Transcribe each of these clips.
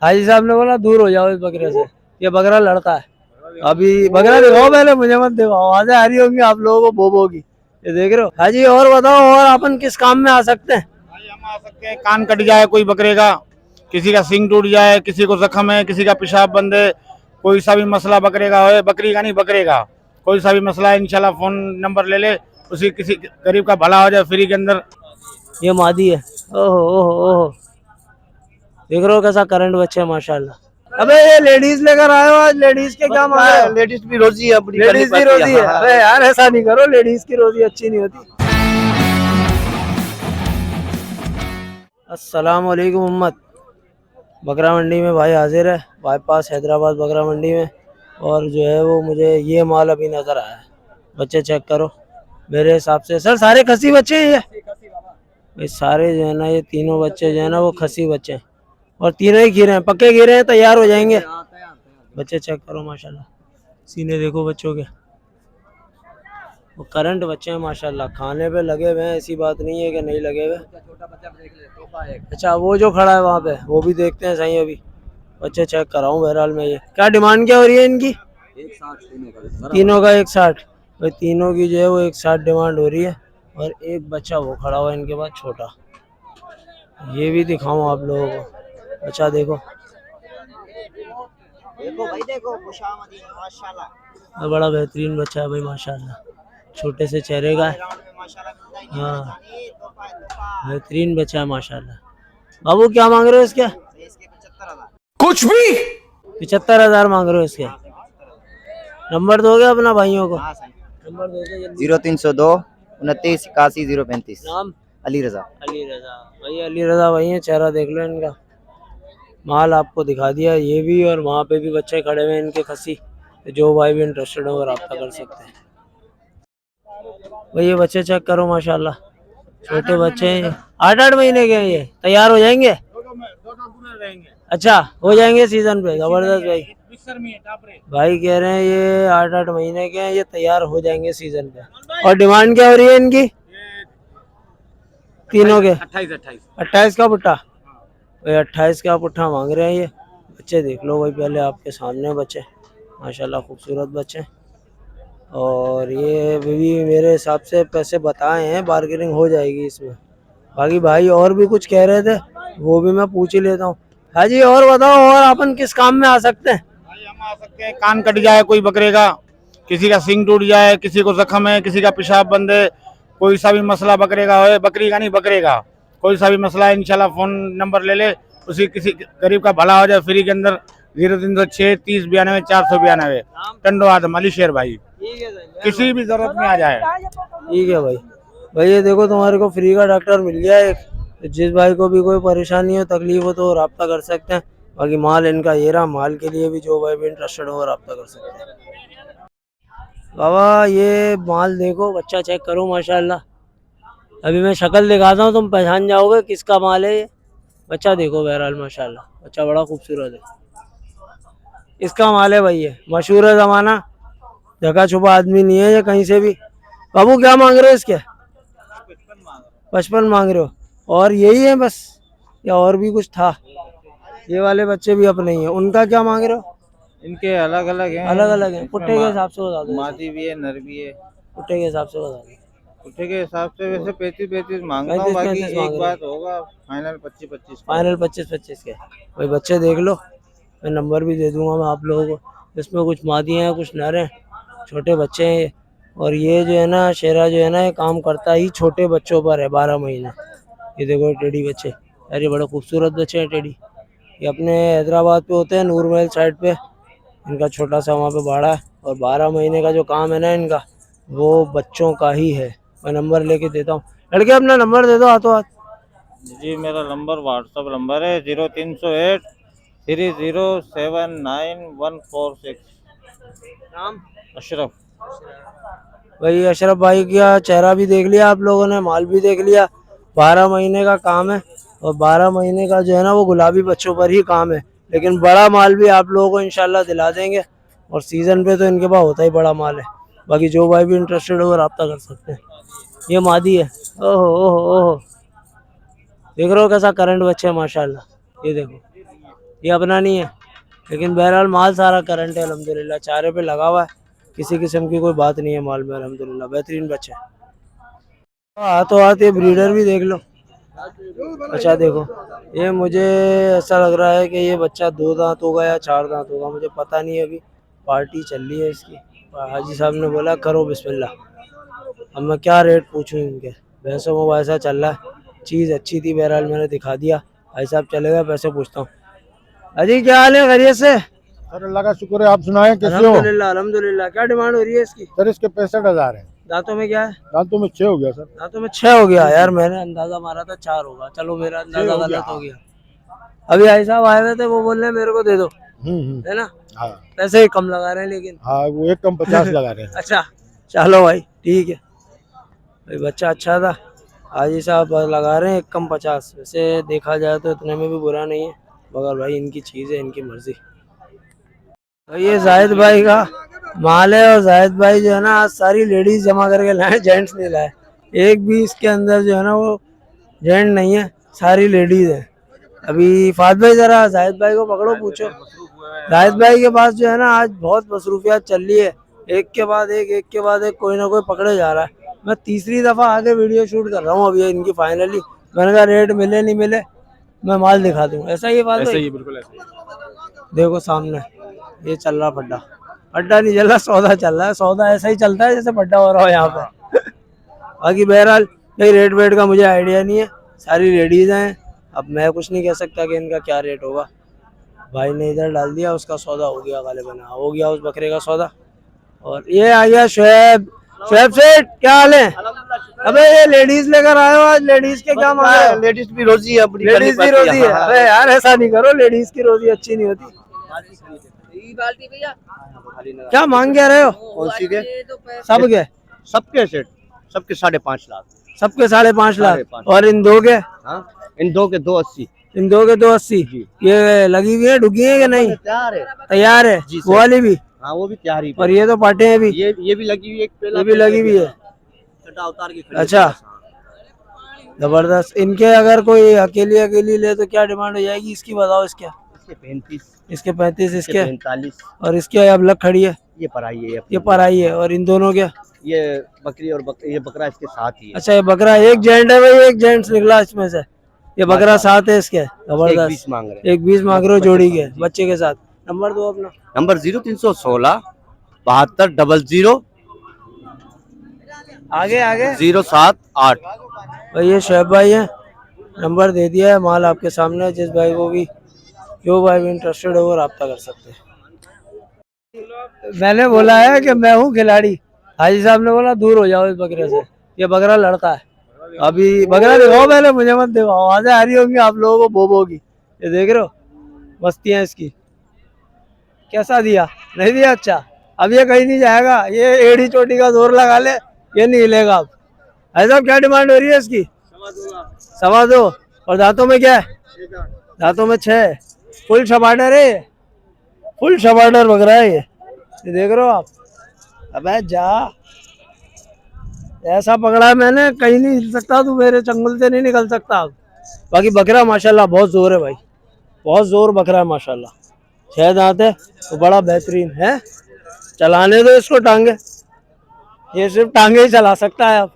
हाजी साहब ने बोला दूर हो जाओ इस बकरे से, ये बकरा लड़ता है। अभी बकरा दिखाओ, पहले मुझे मत दिखाओ, आवाजें आ रही होंगी आप लोगों को बोबो की, ये देख रहे हो। हाजी और बताओ, और अपन किस काम में आ सकते हैं? भाई हम आ सकते हैं, कान कट जाए कोई बकरे का, किसी का सींग टूट जाए, किसी को जख्म है, किसी का पेशाब बंद है, कोई सा भी मसला बकरे का हो, बकरी का नहीं बकरे का कोई सा भी मसला है, इंशाल्लाह फोन नंबर ले ले, उसी किसी गरीब का भला हो जाए फ्री के अंदर। ये मादी है। ओहो ओहो ओहो, देख रहे हो कैसा करंट बच्चा है माशाल्लाह। अबे ये लेडीज लेकर आए हो आज, लेडीज के क्या मांग रहे हो? लेडीज भी रोजी है अपनी, लेडीज की रोजी है? अरे यार ऐसा नहीं करो, लेडीज की रोजी अच्छी नहीं होती। अस्सलाम वालेकुम उम्मत। बकरा मंडी में भाई हाजिर है, बाईपास हैदराबाद बकरा मंडी में। और जो है वो मुझे ये माल अभी नजर आया है। बच्चे चेक करो, मेरे हिसाब से सर सारे खसी बच्चे हैं ये सारे जो है ना, ये तीनों बच्चे जो है ना वो खसी बच्चे हैं, और तीनों ही गिरे हैं, पक्के गिरे हैं, तैयार हो जाएंगे। बच्चे चेक करो माशाल्लाह, सीने देखो बच्चों के, वो करंट बच्चे हैं माशाल्लाह, खाने पे लगे हुए हैं, ऐसी बात नहीं है कि नहीं लगे हुए। अच्छा वो जो खड़ा है वहाँ पे, वो भी देखते हैं सही अभी। बच्चे चेक कराऊं बहरहाल में। ये क्या डिमांड क्या हो रही है इनकी? 160 तीनों का 160। भाई तीनों की जो है वो 160 डिमांड हो रही है, और एक बच्चा वो खड़ा हुआ है इनके पास छोटा, ये भी दिखाऊं आप लोगों को। अच्छा देखो, देखो भाई देखो, खुशामदी माशाल्लाह, बड़ा बेहतरीन बच्चा है भाई माशाल्लाह, छोटे से चेहरे का है। हाँ बेहतरीन बच्चा है माशाल्लाह। बाबू क्या मांग रहे हो इसके? कुछ भी 75,000 मांग रहे हो इसके। नंबर दोगे अपना भाइयों को? नंबर दे दो जल्दी। 0302 29 81 035। नाम? अली रजा। अली रजा भाई, अली रजा भाई है, चेहरा देख लो इनका। माल आपको दिखा दिया ये भी, और वहाँ पे भी बच्चे खड़े हुए हैं इनके खसी, तो जो भाई भी इंटरेस्टेड हो रब्ता कर सकते हैं। भाई ये बच्चे चेक करो माशाल्लाह, छोटे बच्चे हैं, 8-8 महीने के हैं, ये तैयार हो जाएंगे। अच्छा हो जाएंगे सीजन पे, जबरदस्त भाई। भाई कह रहे हैं ये 8-8 महीने के हैं, ये तैयार हो जाएंगे सीजन पे। और डिमांड क्या हो रही है इनकी तीनों के? 28 का पुट्ठा भाई, 28 का पुट्ठा मांग रहे हैं ये। बच्चे देख लो भाई, पहले आपके सामने बच्चे माशाल्लाह खूबसूरत बच्चे। और ये भी मेरे हिसाब से पैसे बताए हैं, बार्गेनिंग हो जाएगी इसमें। बाकी भाई और भी कुछ कह रहे थे, वो भी मैं पूछ ही लेता हूँ। हाँ जी और बताओ, और अपन किस काम में आ सकते हैं? भाई हम आ सकते हैं, कान कट जाए कोई बकरे का, किसी का सींग टूट जाए, किसी को जख्म है, किसी का पेशाब बंद है, कोई सा भी मसला बकरे का हो, बकरी का नहीं बकरे का कोई सा भी मसला है, इंशाल्लाह फोन नंबर ले ले, उसी किसी गरीब का भला हो जाए फ्री के अंदर। 0306 30 92 492। टंडो आदम अली शेर भाई, किसी भी जरूरत में आ जाए। ठीक है भाई। भाई ये देखो तुम्हारे को फ्री का डॉक्टर मिल गया एक, तो जिस भाई को भी कोई परेशानी हो तकलीफ हो तो रब्ता कर सकते हैं। बाकी माल इनका ये रहा, माल के लिए भी जो भाई भी इंटरेस्टेड हो रब्ता कर सकते हैं। बाबा ये माल देखो, बच्चा चेक करो माशाल्लाह। अभी मैं शक्ल दिखाता हूँ, तुम पहचान जाओगे किसका माल है ये। बच्चा देखो बहरहाल माशाल्लाह, बच्चा बड़ा खूबसूरत है, इसका माल है भाई। ये मशहूर है जमाना, जगह छुपा आदमी नहीं है ये कहीं से भी। बाबू क्या मांग रहे हो इसके? 55 मांग रहे हो? और यही है बस, या और भी कुछ था? ये वाले बच्चे भी अपने ही हैं, उनका क्या मांग रहे हो? इनके अलग अलग हैं, अलग अलग हैं, पुट्टे के हिसाब से बता दो। मादी भी है नर भी है। पुट्टे के हिसाब से बता दो। पुट्ठे के हिसाब से वैसे 35-35 मांगता हूँ, 35 बाकी 35 मांग एक रहे बात होगा, फाइनल 25-25। फाइनल 25-25 के। भाई बच्चे देख लो, मैं नंबर भी दे दूंगा मैं आप लोगों को। इसमें कुछ मादियाँ हैं कुछ नर हैं, छोटे बच्चे हैं ये। और ये जो है ना शेरा जो है ना, ये काम करता ही छोटे बच्चों पर है, 12 महीने। ये देखो टेडी बच्चे, अरे बड़े खूबसूरत बच्चे हैं टेडी। ये अपने हैदराबाद पे होते हैं, नूर महल साइड पे। इनका छोटा सा वहाँ पे बाड़ा है, और 12 महीने का जो काम है ना इनका, वो बच्चों का ही है। मैं नंबर लेके देता हूँ, लड़के अपना नंबर दे दो हाथों हाथ। जी मेरा नंबर व्हाट्सअप नंबर है 0308 3079 146। नाम? अशरफ। भाई अशरफ भाई का चेहरा भी देख लिया आप लोगों ने, माल भी देख लिया। 12 महीने का काम है, और 12 महीने का जो है ना वो गुलाबी बच्चों पर ही काम है, लेकिन बड़ा माल भी आप लोगों को इंशाल्लाह दिला देंगे। और सीजन पे तो इनके पास होता ही बड़ा माल है। बाकी जो भाई भी इंटरेस्टेड हो रब्ता कर सकते हैं। ये मादी है, ओहो ओहो ओहो, देख रहे हो कैसा करंट बच्चा है माशाल्लाह। ये देखो ये अपना नहीं है, लेकिन बहरहाल माल सारा करंट है अल्हम्दुलिल्लाह, चारे पे लगा हुआ है, किसी किस्म की कोई बात नहीं है माल में अल्हम्दुलिल्लाह, बेहतरीन बच्चा है। हाथों हाथ ये ब्रीडर भी देख लो। अच्छा देखो, ये मुझे ऐसा लग रहा है कि ये बच्चा 2 दांत होगा या 4 दांत होगा, मुझे पता नहीं है, अभी पार्टी चल रही है इसकी। हाजी साहब ने बोला करो बिस्मिल्लाह, अब मैं क्या रेट पूछूं इनके। भैंसों में वैसा चल रहा है, चीज़ अच्छी थी, बहरहाल मैंने दिखा दिया। भाई साहब चले गए, पैसे पूछता हूँ। अजी क्या हाल है, खैरियत से? सर अल्लाह का शुक्र है, आप सुनाएं कैसे हो? अल्हम्दुलिल्लाह अल्हम्दुलिल्लाह। क्या डिमांड हो रही है इसकी? सर इसके 65,000 है। दांतों में क्या है? दांतों में 6 हो गया सर। दांतों में 6 हो गया यार, मैंने अंदाजा मारा था 4 होगा, चलो मेरा अंदाजा हो गया, गलत हो गया। अभी भाई साहब आए हुए थे, वो बोल रहे हैं मेरे को दे दो, है ना? हाँ पैसे ही कम लगा रहे हैं लेकिन। हाँ, वो 1 कम 50 लगा रहे हैं। अच्छा चलो भाई ठीक है भाई, बच्चा अच्छा था, हाजी साहब लगा रहे हैं 1 कम 50। वैसे देखा जाए तो इतने में भी बुरा नहीं है, मगर भाई इनकी चीज़ है, इनकी मर्जी। तो ये जाहिद भाई का माल है, और जाहिद भाई जो है ना आज सारी लेडीज जमा करके लाए, जेंट्स नहीं लाए। एक भी इसके अंदर जो है ना वो जेंट नहीं है, सारी लेडीज है। अभी फात भाई जरा जाहिद भाई को पकड़ो, पूछो। जाहिद भाई के पास जो है ना आज बहुत मसरूफियात चल रही है, एक के बाद एक कोई ना कोई पकड़े जा रहा है। मैं तीसरी दफा आगे वीडियो शूट कर रहा हूँ अभी इनकी फाइनली। मैंने कहा रेट मिले नहीं मिले मैं माल दिखा दूँ, ऐसा ही बात है। बिल्कुल ऐसे। देखो सामने ये चल रहा पड्डा, अड्डा नहीं चल रहा, सौदा चल रहा है। सौदा ऐसा ही चलता है जैसे पड्डा हो रहा हो यहाँ पे। बाकी बहरहाल भाई रेट वेट का मुझे आइडिया नहीं है, सारी लेडीज हैं, अब मैं कुछ नहीं कह सकता कि इनका क्या रेट होगा। भाई ने इधर डाल दिया, उसका सौदा हो गया, गालिबन हो गया उस बकरे का सौदा। और ये आ गया शुएब। शुएब सेठ क्या हाल है? अबे ये लेडीज लेकर आए हो आज, लेडीज के क्या मांग रहे हो? लेडीज भी रोजी है अपनी, लेडीज की रोजी है? अरे यार ऐसा नहीं करो, लेडीज की रोजी अच्छी नहीं होती। क्या मांग क्या रहे हो? कौन सी के? सब के? सबके सेट, सबके 5.5 लाख। सबके 5.5 लाख। 5.5। और इन दो के? हाँ, इन दो के 280। इन दो के 280। ये लगी हुई है, ढुकी है कि नहीं? तैयार है। तैयार है जी वो वाली भी? हाँ वो भी तैयार ही। और ये तो पाटे हैं भी? ये भी लगी हुई है, ये भी लगी हुई है। उतार के खड़ी है। अच्छा जबरदस्त। इनके अगर कोई अकेली अकेली ले तो क्या डिमांड हो जाएगी इसकी, बताओ। इसके इसके 35, इसके 35, इसके 45। और इसके अब लग खड़ी है, ये पराई है, ये पराई है। और इन दोनों के? ये बकरी और ये बकरा इसके साथ ही है। अच्छा ये बकरा एक जेंट है भाई, एक जेंट्स निकला इसमें से, ये बकरा साथ है इसके। जबरदस्त। 20 मांग रहे हैं। 1 20 मांग रहे हो जोड़ी के, बच्चे के साथ। नंबर दो अपना। नंबर 0316 72 00 आगे आगे 078। भाई ये शुएब भाई है, नंबर दे दिया है, माल आपके सामने है। जिस भाई को भी, जो भाई भी इंटरेस्टेड हो वो रब्ता कर सकते हैं। मैंने बोला है कि मैं हूँ खिलाड़ी, हाजी साहब ने बोला दूर हो जाओ इस बकरे से, ये बकरा लड़ता है। अभी बकरा दिखाओ पहले, मुझे मत दिखाओ, आवाजें आ रही होंगी आप लोगों को बोबो की। ये देख रहे हो मस्तियाँ इसकी। कैसा दिया? नहीं दिया? अच्छा अब ये कहीं नहीं जाएगा, ये एड़ी चोटी का जोर लगा ले, ये नहीं हिलेगा अब। भाई साहब क्या डिमांड हो रही है इसकी? 2.25। और दांतों में क्या है? दांतों में 6। फुल शबाडर है ये, फुल शबाडर बकरा है ये देख रहे हो आप। अबे जा, ऐसा पकड़ा है मैंने, कहीं नहीं हिल सकता तू, मेरे चंगुल से नहीं निकल सकता अब। बाकी बकरा माशाल्लाह बहुत जोर है भाई, बहुत जोर बकरा है माशाल्लाह। 6 दांत है तो बड़ा बेहतरीन है। चलाने दो इसको टांगे, ये सिर्फ टांगे ही चला सकता है अब।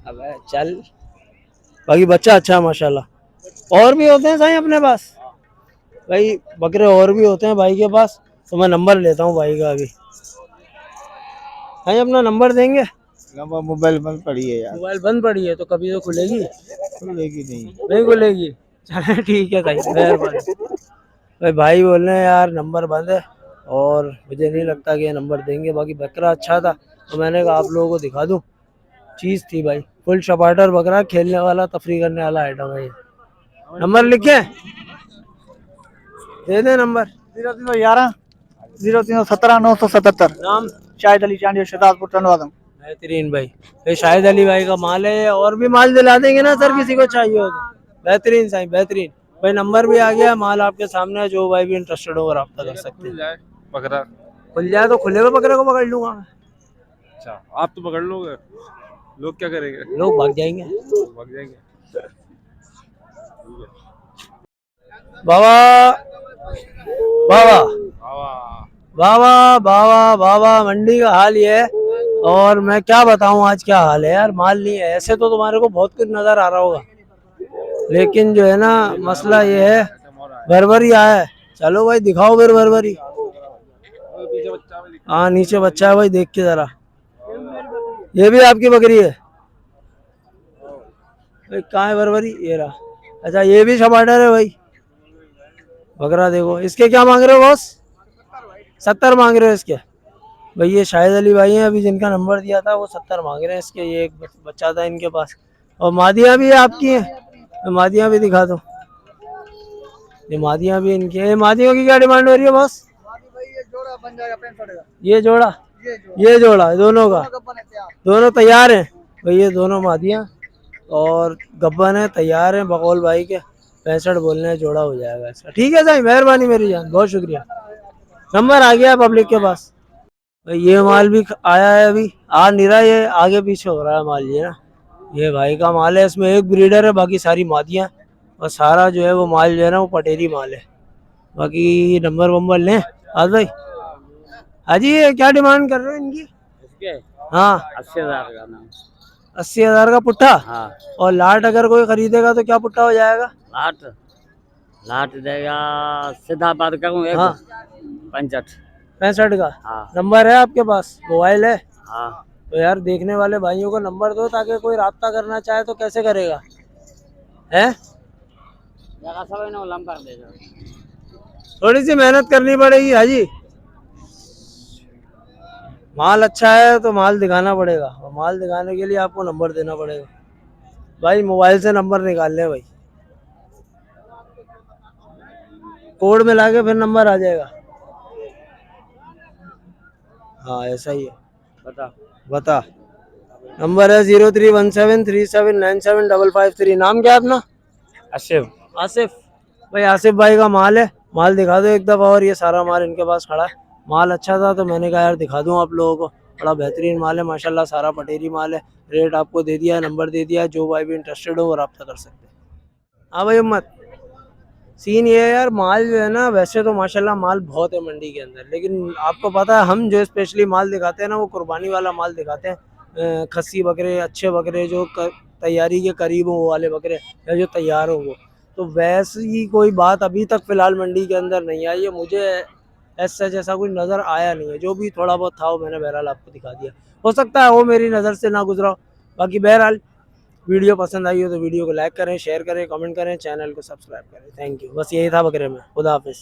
अबे चल। बाकी बच्चा अच्छा है माशाल्लाह। और भी होते हैं साईं अपने पास भाई, बकरे और भी होते हैं भाई के पास, तो मैं नंबर लेता हूँ भाई का अभी। साईं अपना नंबर देंगे? नंबर मोबाइल बंद पड़ी है यार। मोबाइल बंद पड़ी है तो कभी तो खुलेगी? खुलेगी नहीं खुलेगी? चले ठीक है भाई, मेहरबानी। भाई बोल रहे हैं यार नंबर बंद है, और मुझे नहीं लगता कि ये नंबर देंगे। बाकी बकरा अच्छा था तो मैंने कहा आप लोगों को दिखा दूं, चीज़ थी भाई, फुल शपाटर बकरा, खेलने वाला तफरी करने वाला आइटम है ये। नंबर लिखे? दे दे नंबर। 0311 0317 977। नाम? शाहिद अली चांदी, शहजादपुर टनवादम। बेहतरीन भाई, ये शाहिद अली भाई का माल है। और भी माल दिला देंगे ना सर किसी को चाहिए हो तो? बेहतरीन साईं बेहतरीन भाई, नंबर भी आ गया, माल आपके सामने है, जो भाई भी इंटरेस्टेड हो रब्ता कर सकते हैं। बकरा खुल जाए तो खुले हुए बकरे को पकड़ लूंगा मैं। अच्छा, आप तो पकड़ लोगे, लोग क्या करेंगे? लोग भाग जाएंगे। भाग जाएंगे। बाबा बाबा बाबा बाबा बाबा, मंडी का हाल ये है। और मैं क्या बताऊं आज क्या हाल है यार, माल नहीं है। ऐसे तो तुम्हारे को बहुत कुछ नजर आ रहा होगा, लेकिन जो है ना मसला ये है, भरभरी आया है। चलो भाई दिखाओ फिर भरभरी। हाँ नीचे बच्चा है भाई, देख के जरा। ये भी आपकी बकरी है भाई? कहाँ है भरभरी? ये रहा। अच्छा ये भी टमाटर है भाई। बकरा देखो। इसके क्या मांग रहे हो बॉस? 70 मांग रहे हो इसके भाई? ये शाहिद अली भाई हैं अभी जिनका नंबर दिया था, वो 70 मांग रहे हैं इसके। ये एक बच्चा था इनके पास। और मादिया भी है आपकी हैं? मादिया भी दिखा दो। ये मादिया भी इनकी है। मादियों की क्या डिमांड हो रही है बॉस? ये जोड़ा, ये जोड़ा दोनों का, दोनों तैयार हैं भाई। ये दोनों मादिया और गब्बन है, तैयार हैं बकौल भाई के। 65 बोलने हैं, जोड़ा हो जाएगा इसका। ठीक है साईं, मेहरबानी मेरी जान, बहुत शुक्रिया। नंबर आ गया पब्लिक के पास भाई। ये माल भी आया है अभी, आ नहीं रहा, ये आगे पीछे हो रहा है माल। ये ना ये भाई का माल है, इसमें एक ब्रीडर है, बाकी सारी मादियाँ। और सारा जो है वो माल जो है ना वो पटेरी माल है। बाकी नंबर वंबर लें आज भाई। हाजी ये क्या डिमांड कर रहे हो इनकी? हाँ 80,000 का नाम। 80,000 का पुट्ठा। हाँ और लाट अगर कोई खरीदेगा तो क्या पुट्ठा हो जाएगा? लाट लाट देगा सीधा बात करूँ एक हाँ 65। 65 का। हाँ नंबर है आपके पास? मोबाइल है? हाँ तो यार देखने वाले भाइयों को नंबर दो, ताकि कोई राब्ता करना चाहे तो कैसे करेगा है? थोड़ी सी मेहनत करनी पड़ेगी हाजी। माल अच्छा है तो माल दिखाना पड़ेगा, और माल दिखाने के लिए आपको नंबर देना पड़ेगा भाई। मोबाइल से नंबर निकाल ले भाई, कोड में लाके फिर नंबर आ जाएगा। हाँ ऐसा ही है। बता। बता। नंबर है 0317379553। नाम क्या है अपना? आसिफ। आसिफ भाई। आसिफ भाई का माल है, माल दिखा दो एक दफ़ा। और ये सारा माल इनके पास खड़ा है। माल अच्छा था तो मैंने कहा यार दिखा दूं आप लोगों को। बड़ा बेहतरीन माल है माशाल्लाह, सारा पटेरी माल है। रेट आपको दे दिया है, नंबर दे दिया है, जो भाई भी इंटरेस्टेड हो वो रब्ता कर सकते हैं। हाँ भाई उम्मत, सीन ये है यार, माल जो है ना वैसे तो माशाल्लाह माल बहुत है मंडी के अंदर, लेकिन आपको पता है हम जो स्पेशली माल दिखाते हैं ना वो कुर्बानी वाला माल दिखाते हैं। खस्सी बकरे, अच्छे बकरे जो तैयारी के करीब हो वो वाले बकरे, या जो तैयार हो वो। तो वैसी कोई बात अभी तक फ़िलहाल मंडी के अंदर नहीं आई है मुझे। ऐसा जैसा कुछ नज़र आया नहीं है। जो भी थोड़ा बहुत था वो मैंने बहरहाल आपको दिखा दिया। हो सकता है वो मेरी नज़र से ना गुजरा हो। बाकी बहरहाल वीडियो पसंद आई हो तो वीडियो को लाइक करें, शेयर करें, कमेंट करें, चैनल को सब्सक्राइब करें। Thank you. बस यही था बकरे में। खुदा हाफिज़।